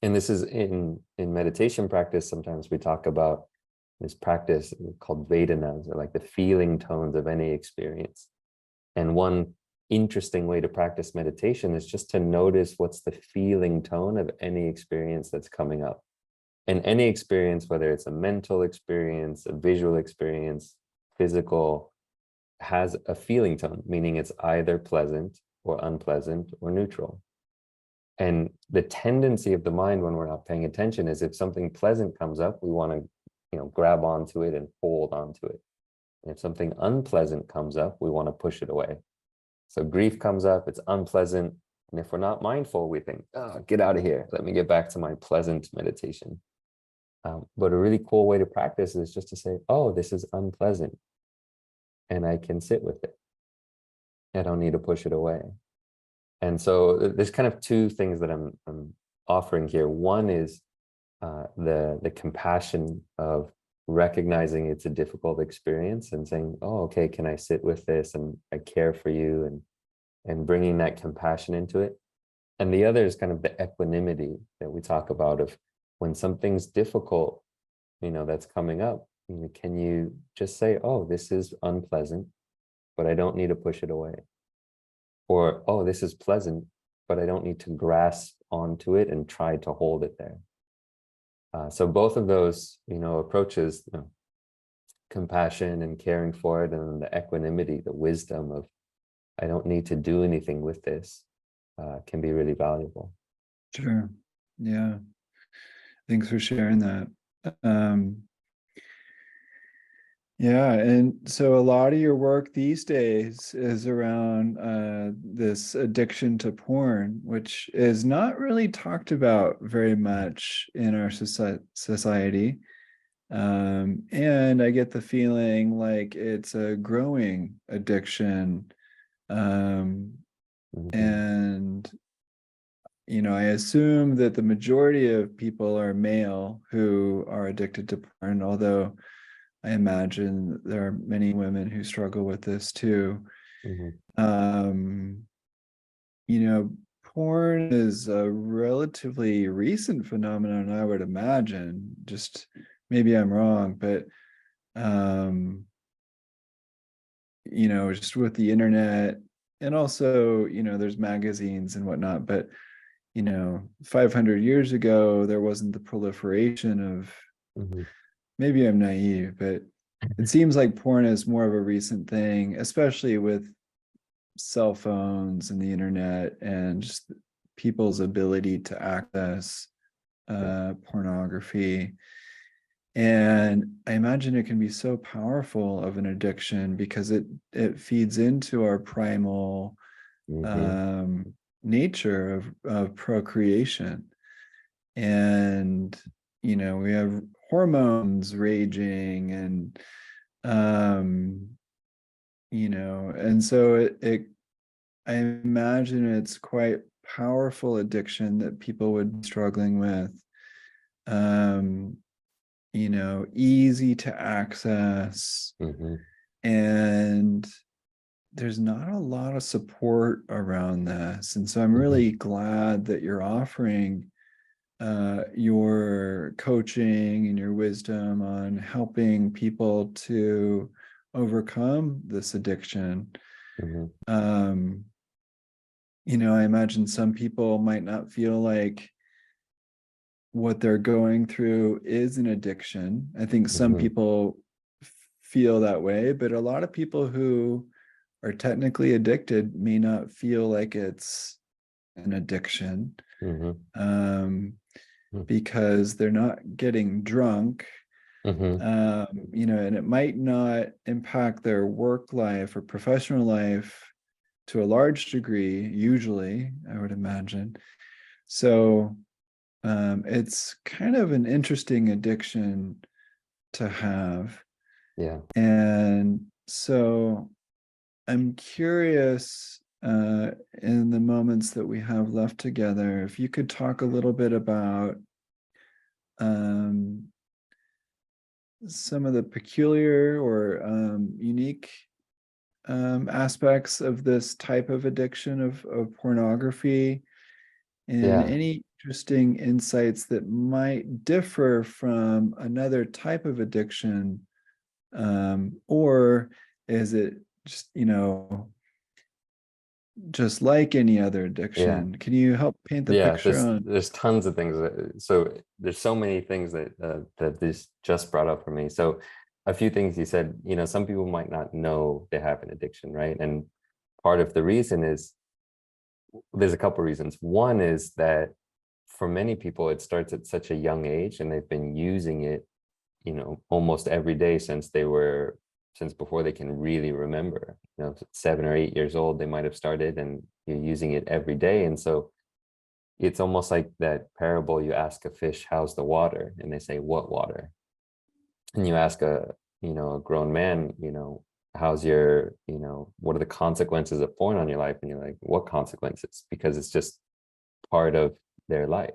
And this is in meditation practice. Sometimes we talk about this practice called Vedanas, or like the feeling tones of any experience. And one interesting way to practice meditation is just to notice what's the feeling tone of any experience that's coming up. And any experience, whether it's a mental experience, a visual experience, physical, has a feeling tone, meaning it's either pleasant or unpleasant or neutral. And the tendency of the mind when we're not paying attention is, if something pleasant comes up, we want to, grab onto it and hold onto it. And if something unpleasant comes up, we want to push it away. So grief comes up, it's unpleasant. And if we're not mindful, we think, oh, get out of here. Let me get back to my pleasant meditation. But a really cool way to practice is just to say, oh, this is unpleasant, and I can sit with it. I don't need to push it away. And so there's kind of two things that I'm offering here. One is the compassion of recognizing it's a difficult experience and saying, oh, okay, can I sit with this? And I care for you, and bringing that compassion into it. And the other is kind of the equanimity that we talk about, of when something's difficult, that's coming up, can you just say, oh, this is unpleasant, but I don't need to push it away. Or, oh, this is pleasant, but I don't need to grasp onto it and try to hold it there. So both of those, approaches, compassion and caring for it, and the equanimity, the wisdom of, I don't need to do anything with this, can be really valuable. Sure. Yeah. Thanks for sharing that. Um, yeah, and so a lot of your work these days is around this addiction to porn, which is not really talked about very much in our society. And I get the feeling like it's a growing addiction. Um, Mhm. and I assume that the majority of people are male who are addicted to porn, although I imagine there are many women who struggle with this too. Mhm. Um, you know, porn is a relatively recent phenomenon, I would imagine. Just maybe I'm wrong, but um, just with the internet and also, there's magazines and whatnot, but 500 years ago, there wasn't the proliferation of, Mhm. maybe I'm naive, but it seems like porn is more of a recent thing, especially with cell phones and the internet and just people's ability to access Yeah. pornography. And I imagine it can be so powerful of an addiction because it feeds into our primal Mhm. um, nature of procreation. And we have hormones raging um and so it I imagine it's quite powerful addiction that people would be struggling with. um Easy to access, Mhm. and there's not a lot of support around this, and so I'm Mhm. really glad that you're offering your coaching and your wisdom on helping people to overcome this addiction. Mhm. Um, I imagine some people might not feel like what they're going through is an addiction. I think some Mhm. people feel that way, but a lot of people who are technically addicted may not feel like it's an addiction, Mhm. um, because they're not getting drunk, Mhm. and it might not impact their work life or professional life to a large degree, usually, I would imagine. So it's kind of an interesting addiction to have. Yeah. And so I'm curious, in the moments that we have left together, if you could talk a little bit about um, some of the peculiar or unique aspects of this type of addiction of pornography, and Yeah. any interesting insights that might differ from another type of addiction, or is it just just like any other Yeah. addiction? Can you help paint the Yeah, picture there's on? there's tons of things so there's so many things that this just brought up for me. So a few things you said, some people might not know they have an addiction, right? And part of the reason is there's a couple reasons. One is that for many people it starts at such a young age and they've been using it, almost every day since before they can really remember. 7 or 8 years old, they might have started and you're using it every day. And so it's almost like that parable, you ask a fish, how's the water? And they say, what water? And you ask a grown man, how's what are the consequences of porn on your life? And you're like, what consequences? Because it's just part of their life.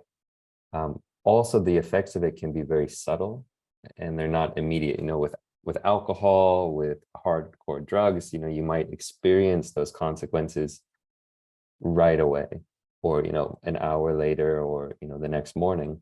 Also, the effects of it can be very subtle and they're not immediate. With alcohol, with hardcore drugs, you might experience those consequences right away, or an hour later, or the next morning.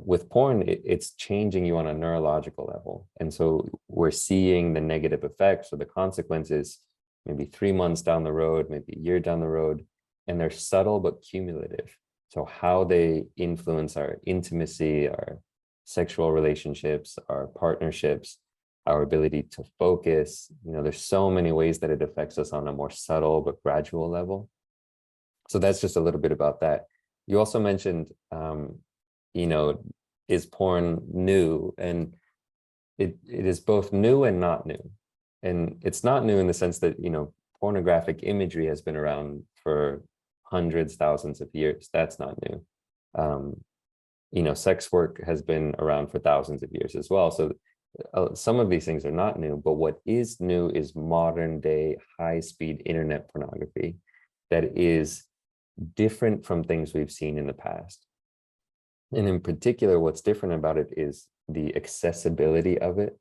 With porn, it's changing you on a neurological level, and so we're seeing the negative effects or the consequences maybe 3 months down the road, maybe a year down the road, and they're subtle but cumulative. So how they influence our intimacy, our sexual relationships, our partnerships, our ability to focus, there's so many ways that it affects us on a more subtle but gradual level. So that's just a little bit about that. You also mentioned, you know, is porn new? And it is both new and not new. And it's not new in the sense that, pornographic imagery has been around for hundreds, thousands of years. That's not new. Sex work has been around for thousands of years as well. So some of these things are not new, but what is new is modern day high-speed internet pornography that is different from things we've seen in the past. And in particular, what's different about it is the accessibility of it,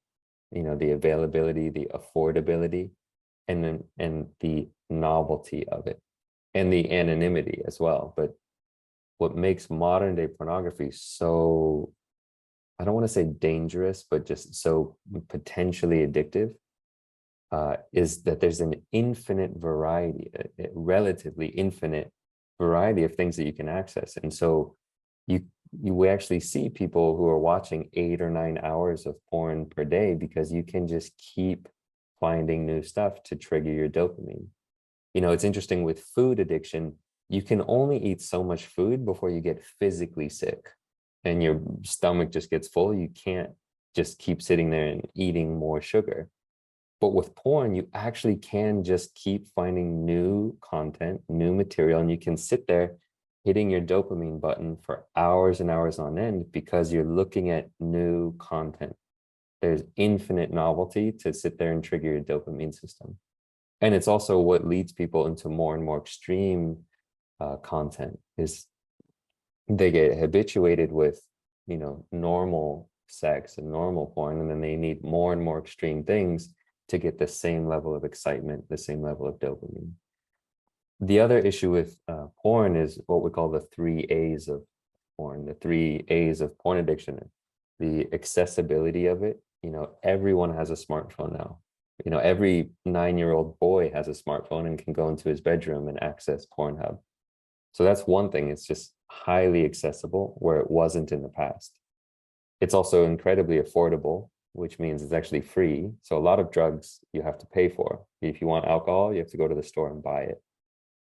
the availability, the affordability, and the novelty of it, and the anonymity as well. But what makes modern day pornography so, I don't want to say dangerous, but just so potentially addictive, is that there's an infinite variety, a relatively infinite variety of things that you can access. And so we actually see people who are watching 8 or 9 hours of porn per day because you can just keep finding new stuff to trigger your dopamine. It's interesting with food addiction, you can only eat so much food before you get physically sick and your stomach just gets full. You can't just keep sitting there and eating more sugar. But with porn, you actually can just keep finding new content, new material, and you can sit there hitting your dopamine button for hours and hours on end because you're looking at new content. There's infinite novelty to sit there and trigger your dopamine system. And it's also what leads people into more and more extreme content, is they get habituated with, normal sex and normal porn, and then they need more and more extreme things to get the same level of excitement, the same level of dopamine. The other issue with porn is what we call the 3 A's of porn, the 3 A's of porn addiction. The accessibility of it. Everyone has a smartphone now. Every 9-year-old boy has a smartphone and can go into his bedroom and access Pornhub. So that's one thing. It's just highly accessible where it wasn't in the past. It's also incredibly affordable, which means it's actually free. So a lot of drugs you have to pay for. If you want alcohol, you have to go to the store and buy it.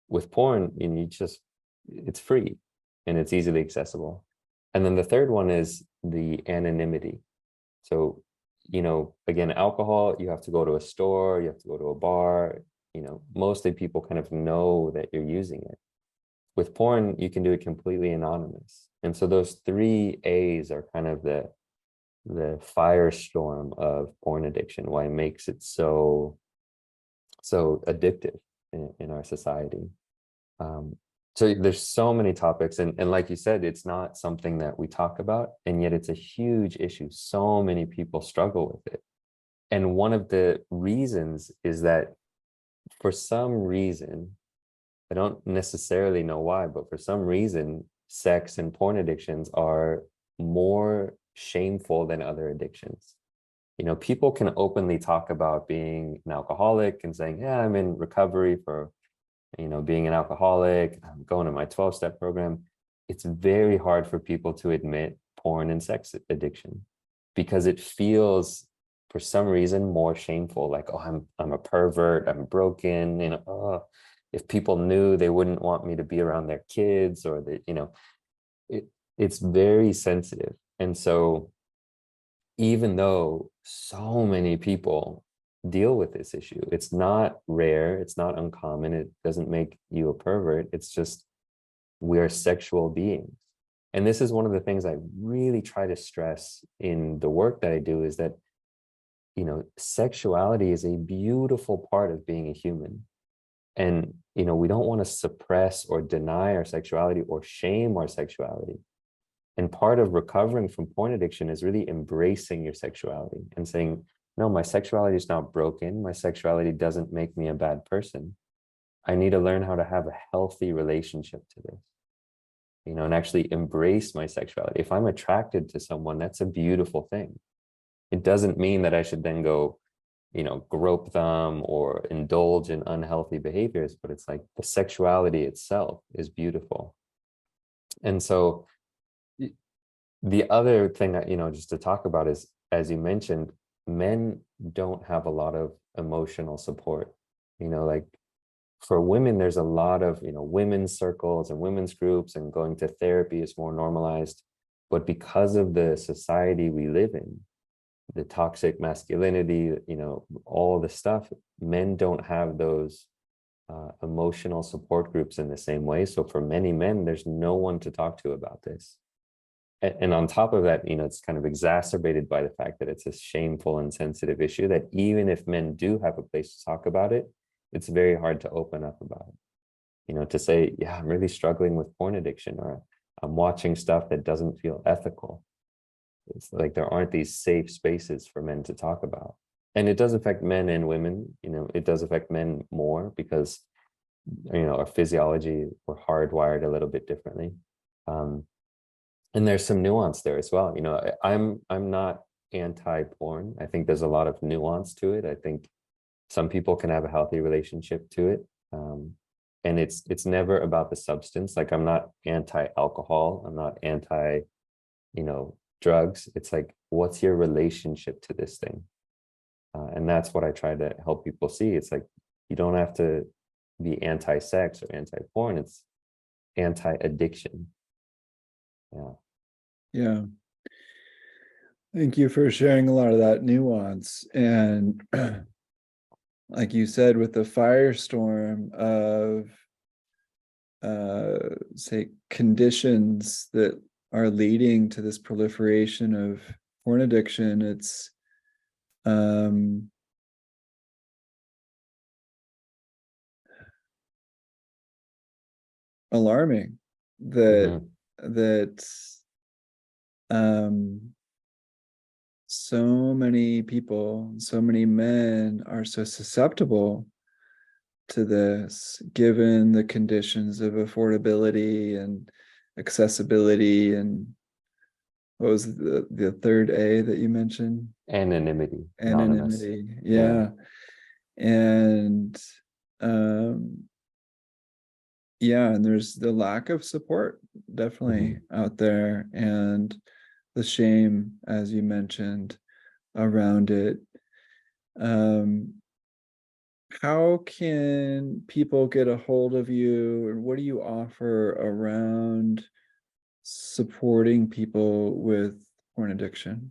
With porn, it's free and it's easily accessible. And then the third one is the anonymity. So, again, alcohol, you have to go to a store, you have to go to a bar, mostly people kind of know that you're using it. With porn, you can do it completely anonymous. And so those 3 A's are kind of the firestorm of porn addiction, why it makes it so addictive in our society. So there's so many topics, and like you said, it's not something that we talk about, and yet it's a huge issue. So many people struggle with it. And one of the reasons is that for some reason, I don't necessarily know why, but for some reason, sex and porn addictions are more shameful than other addictions. People can openly talk about being an alcoholic and saying, yeah, I'm in recovery for being an alcoholic, I'm going to my 12-step program. It's very hard for people to admit porn and sex addiction because it feels, for some reason, more shameful. Like, oh, I'm a pervert, I'm broken, if people knew, they wouldn't want me to be around their kids, or it's very sensitive. And so even though so many people deal with this issue, it's not rare, it's not uncommon, it doesn't make you a pervert, it's just we are sexual beings. And this is one of the things I really try to stress in the work that I do, is that sexuality is a beautiful part of being a human. And we don't want to suppress or deny our sexuality or shame our sexuality. And part of recovering from porn addiction is really embracing your sexuality and saying, no, my sexuality is not broken. My sexuality doesn't make me a bad person. I need to learn how to have a healthy relationship to this, and actually embrace my sexuality. If I'm attracted to someone, that's a beautiful thing. It doesn't mean that I should then go, grope them or indulge in unhealthy behaviors, but it's like the sexuality itself is beautiful. And so the other thing that, just to talk about is, as you mentioned, men don't have a lot of emotional support. Like for women, there's a lot of, women's circles and women's groups, and going to therapy is more normalized. But because of the society we live in, the toxic masculinity, all the stuff, men don't have those emotional support groups in the same way. So for many men, there's no one to talk to about this. And on top of that, it's kind of exacerbated by the fact that it's a shameful and sensitive issue that even if men do have a place to talk about it, it's very hard to open up about it. To say, yeah, I'm really struggling with porn addiction, or I'm watching stuff that doesn't feel ethical. It's like there aren't these safe spaces for men to talk about. And it does affect men and women. It does affect men more because, our physiology, we're hardwired a little bit differently. And there's some nuance there as well. I'm not anti-porn. I think there's a lot of nuance to it. I think some people can have a healthy relationship to it. And it's never about the substance. Like, I'm not anti-alcohol. I'm not anti, drugs. It's like, what's your relationship to this thing? And that's what I try to help people see. It's like, you don't have to be anti-sex or anti-porn. It's anti-addiction. Yeah. Yeah. Thank you for sharing a lot of that nuance. And like you said, with the firestorm of say conditions that are leading to this proliferation of porn addiction, it's alarming that that so many people, so many men are so susceptible to this, given the conditions of affordability and accessibility, and what was the third A that you mentioned? Anonymity. Anonymous. Anonymity. Yeah. And yeah, and there's the lack of support definitely out there, and the shame, as you mentioned, around it. How can people get a hold of you, and what do you offer around supporting people with porn addiction?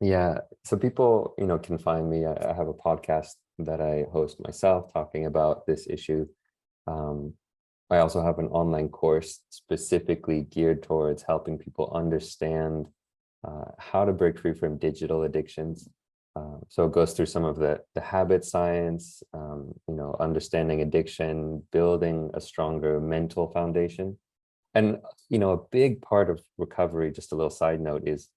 Yeah. So people, can find me. I have a podcast that I host myself talking about this issue. I also have an online course specifically geared towards helping people understand how to break free from digital addictions. So it goes through some of the habit science, understanding addiction, building a stronger mental foundation. And, a big part of recovery, just a little side note, is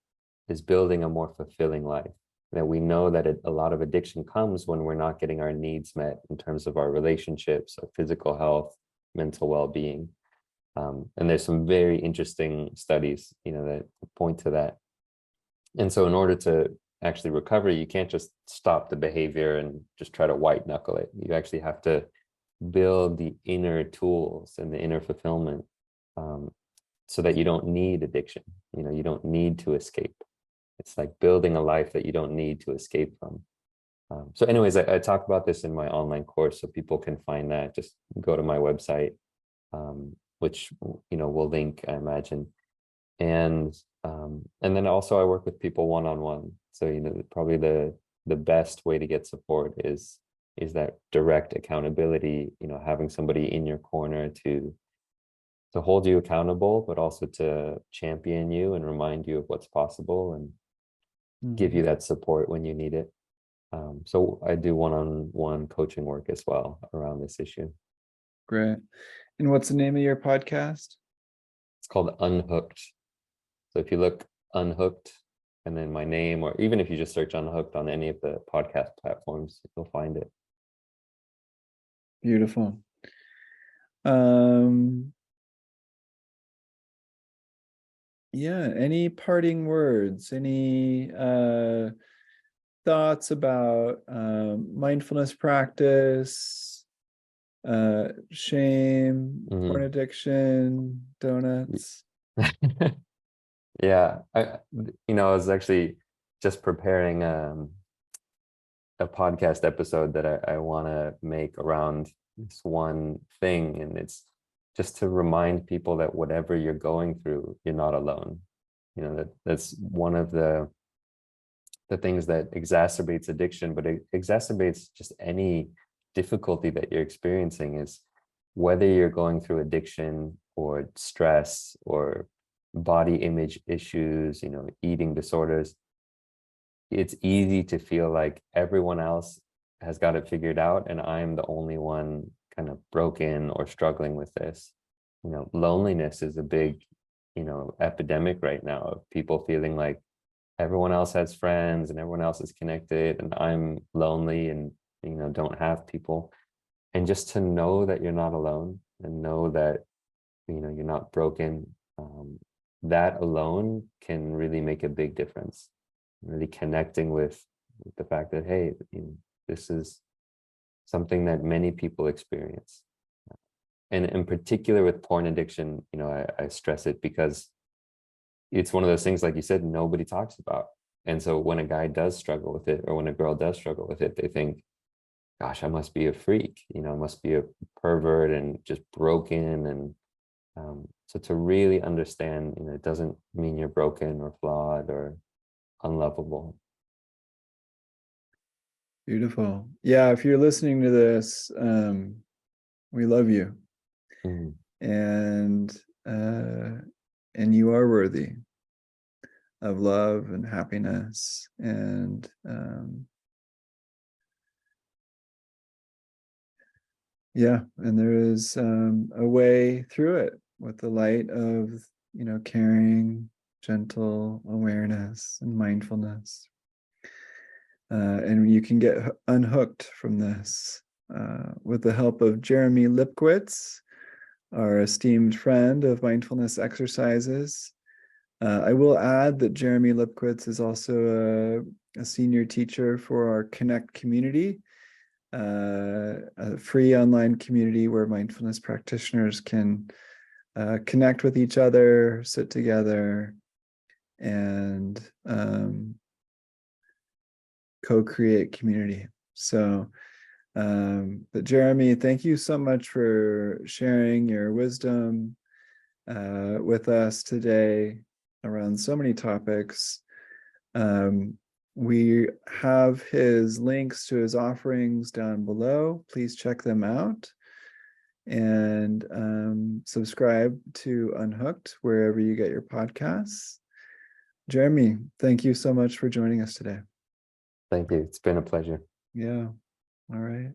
building a more fulfilling life. That we know that a lot of addiction comes when we're not getting our needs met in terms of our relationships, our physical health, mental well-being. And there's some very interesting studies, that point to that. And so in order to actually recover, you can't just stop the behavior and just try to white knuckle it. You actually have to build the inner tools and the inner fulfillment, so that you don't need addiction. You don't need to escape. It's like building a life that you don't need to escape from. So anyways, I talk about this in my online course, so people can find that. Just go to my website, which, we'll link, I imagine. And then also I work with people one-on-one. So, probably the best way to get support is that direct accountability, having somebody in your corner to hold you accountable, but also to champion you and remind you of what's possible and give you that support when you need it. So I do one-on-one coaching work as well around this issue. Great. And what's the name of your podcast? It's called Unhooked. So if you look Unhooked and then my name, or even if you just search Unhooked on any of the podcast platforms, you'll find it. Beautiful. Yeah, any parting words, any thoughts about mindfulness practice, shame, porn addiction, donuts? Yeah, I was actually just preparing a podcast episode that I want to make around this one thing, and it's just to remind people that whatever you're going through, you're not alone. That's one of the things that exacerbates addiction, but it exacerbates just any difficulty that you're experiencing, is whether you're going through addiction or stress or body image issues, eating disorders. It's easy to feel like everyone else has got it figured out and I'm the only one kind of broken or struggling with this. Loneliness is a big, epidemic right now, of people feeling like everyone else has friends and everyone else is connected and I'm lonely and don't have people. And just to know that you're not alone and know that you're not broken, that alone can really make a big difference. Really connecting with the fact that, hey, this is something that many people experience. And in particular with porn addiction, I stress it because it's one of those things, like you said, nobody talks about. And so when a guy does struggle with it, or when a girl does struggle with it, they think, gosh, I must be a freak, I must be a pervert and just broken. And so to really understand, it doesn't mean you're broken or flawed or unlovable. Beautiful. Yeah, if you're listening to this, we love you. Mhm. And you are worthy of love and happiness. And yeah, and there is a way through it with the light of, caring, gentle awareness and mindfulness. And you can get unhooked from this with the help of Jeremy Lipkowitz, our esteemed friend of mindfulness exercises. I will add that Jeremy Lipkowitz is also a senior teacher for our Connect community, a free online community where mindfulness practitioners can connect with each other, sit together, and co-create community. So, but Jeremy, thank you so much for sharing your wisdom with us today around so many topics. We have his links to his offerings down below. Please check them out and subscribe to Unhooked wherever you get your podcasts. Jeremy, thank you so much for joining us today. Thank you. It's been a pleasure. Yeah. All right.